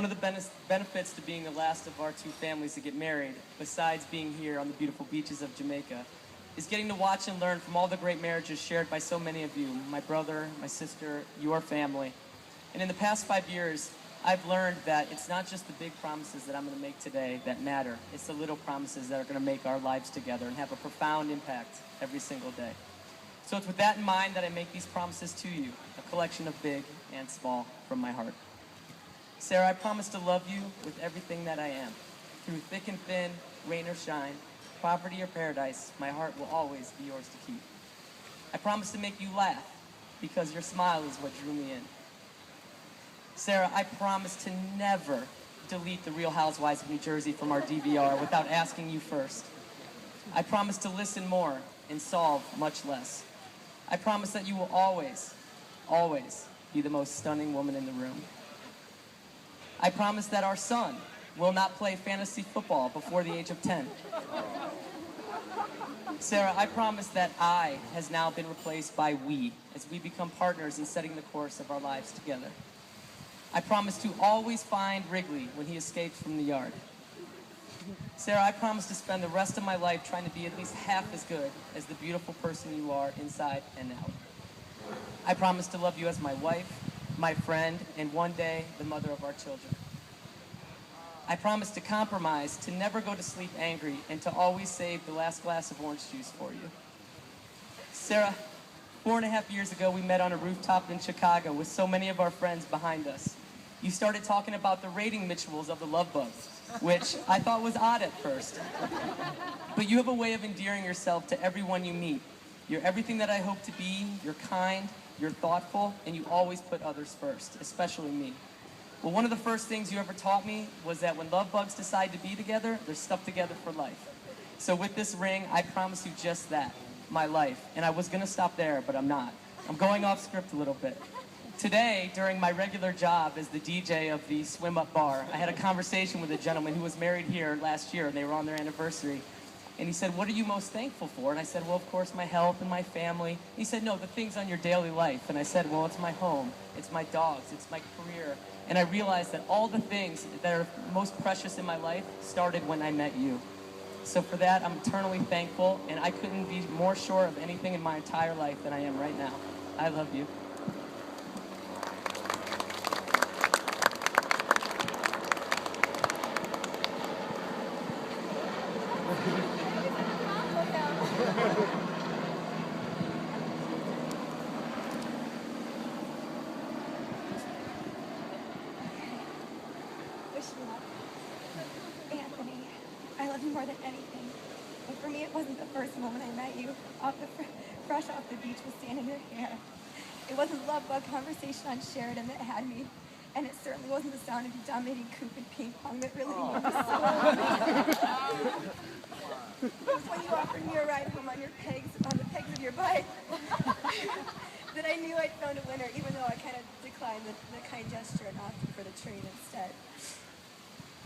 One of the benefits to being the last of our two families to get married, besides being here on the beautiful beaches of Jamaica, is getting to watch and learn from all the great marriages shared by so many of you, my brother, my sister, your family. And in the past 5 years, I've learned that it's not just the big promises that I'm going to make today that matter. It's the little promises that are going to make our lives together and have a profound impact every single day. So it's with that in mind that I make these promises to you, a collection of big and small from my heart. Sarah, I promise to love you with everything that I am. Through thick and thin, rain or shine, poverty or paradise, my heart will always be yours to keep. I promise to make you laugh, because your smile is what drew me in. Sarah, I promise to never delete the Real Housewives of New Jersey from our DVR without asking you first. I promise to listen more and solve much less. I promise that you will always, always be the most stunning woman in the room. I promise that our son will not play fantasy football before the age of 10. Sarah, I promise that I has now been replaced by we as we become partners in setting the course of our lives together. I promise to always find Wrigley when he escapes from the yard. Sarah, I promise to spend the rest of my life trying to be at least half as good as the beautiful person you are inside and out. I promise to love you as my wife, my friend, and one day, the mother of our children. I promise to compromise, to never go to sleep angry, and to always save the last glass of orange juice for you. Sarah, 4.5 years ago, we met on a rooftop in Chicago with so many of our friends behind us. You started talking about the rating rituals of the love bugs, which I thought was odd at first. But you have a way of endearing yourself to everyone you meet. You're everything that I hope to be. You're kind, you're thoughtful, and you always put others first, especially me. Well, one of the first things you ever taught me was that when love bugs decide to be together, they're stuck together for life. So with this ring, I promise you just that, my life. And I was gonna stop there, but I'm not. I'm going off script a little bit. Today, during my regular job as the DJ of the Swim Up Bar, I had a conversation with a gentleman who was married here last year, and they were on their anniversary. And he said, "What are you most thankful for?" And I said, "Well, of course, my health and my family." He said, "No, the things on your daily life." And I said, "Well, it's my home, it's my dogs, it's my career." And I realized that all the things that are most precious in my life started when I met you. So for that, I'm eternally thankful, and I couldn't be more sure of anything in my entire life than I am right now. I love you. Anthony, I love you more than anything. And for me, it wasn't the first moment I met you, fresh off the beach with sand in your hair. It wasn't the love bug conversation on Sheridan that had me, and it certainly wasn't the sound of you dominating Coop and ping pong that really made me so It was when you offered me a ride home on the pegs of your bike that I knew I'd found a winner, even though I kind of declined the kind gesture and opted for the train instead.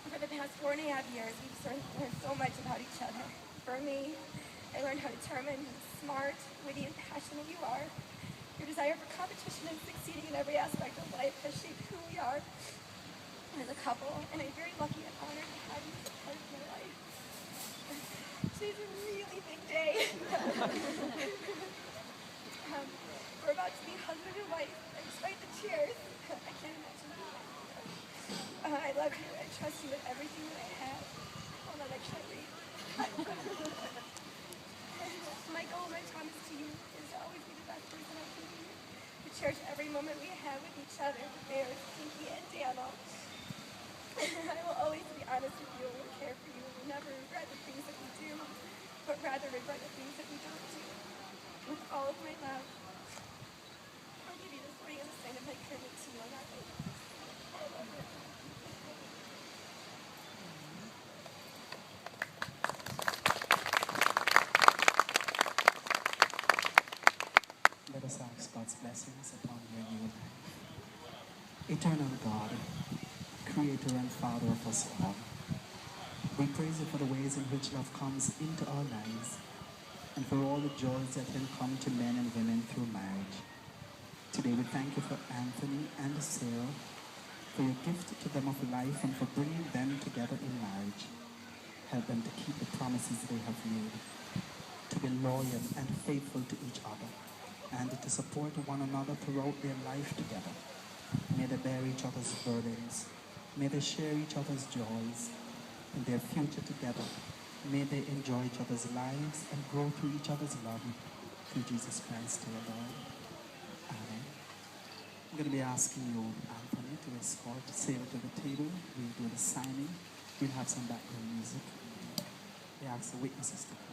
For the past 4.5 years, we've learned so much about each other. For me, I learned how determined, smart, witty, and passionate you are. Your desire for competition and succeeding in every aspect of life has shaped who we are as a couple, and I'm very lucky and honored to have you as a part of my life. Today's a really big day. We're about to be husband and wife, and despite the tears, I can't imagine being married. I love you and trust you with everything that I have. Hold on, I can't read. My goal, my promise to you is to always be the best person I can be. To cherish every moment we have with each other, Bear, Pinky, and Daniel. I will always be honest with you and care for you and will never regret the things that we do, but rather regret the things that we don't do. With all of my love, I'll give you this ring as a sign of my commitment to you on that day. I love you. Let us ask God's blessings upon your new life. Eternal God, Creator and Father of us all, we praise you for the ways in which love comes into our lives and for all the joys that can come to men and women through marriage. Today we thank you for Anthony and Sarah, for your gift to them of life and for bringing them together in marriage. Help them to keep the promises they have made, to be loyal and faithful to each other, and to support one another throughout their life together. May they bear each other's burdens. May they share each other's joys. In their future together, may they enjoy each other's lives and grow through each other's love. Through Jesus Christ, our Lord. Amen. I'm going to be asking you, Anthony, to escort Sarah to the table. We'll do the signing. We'll have some background music. We ask the witnesses to come.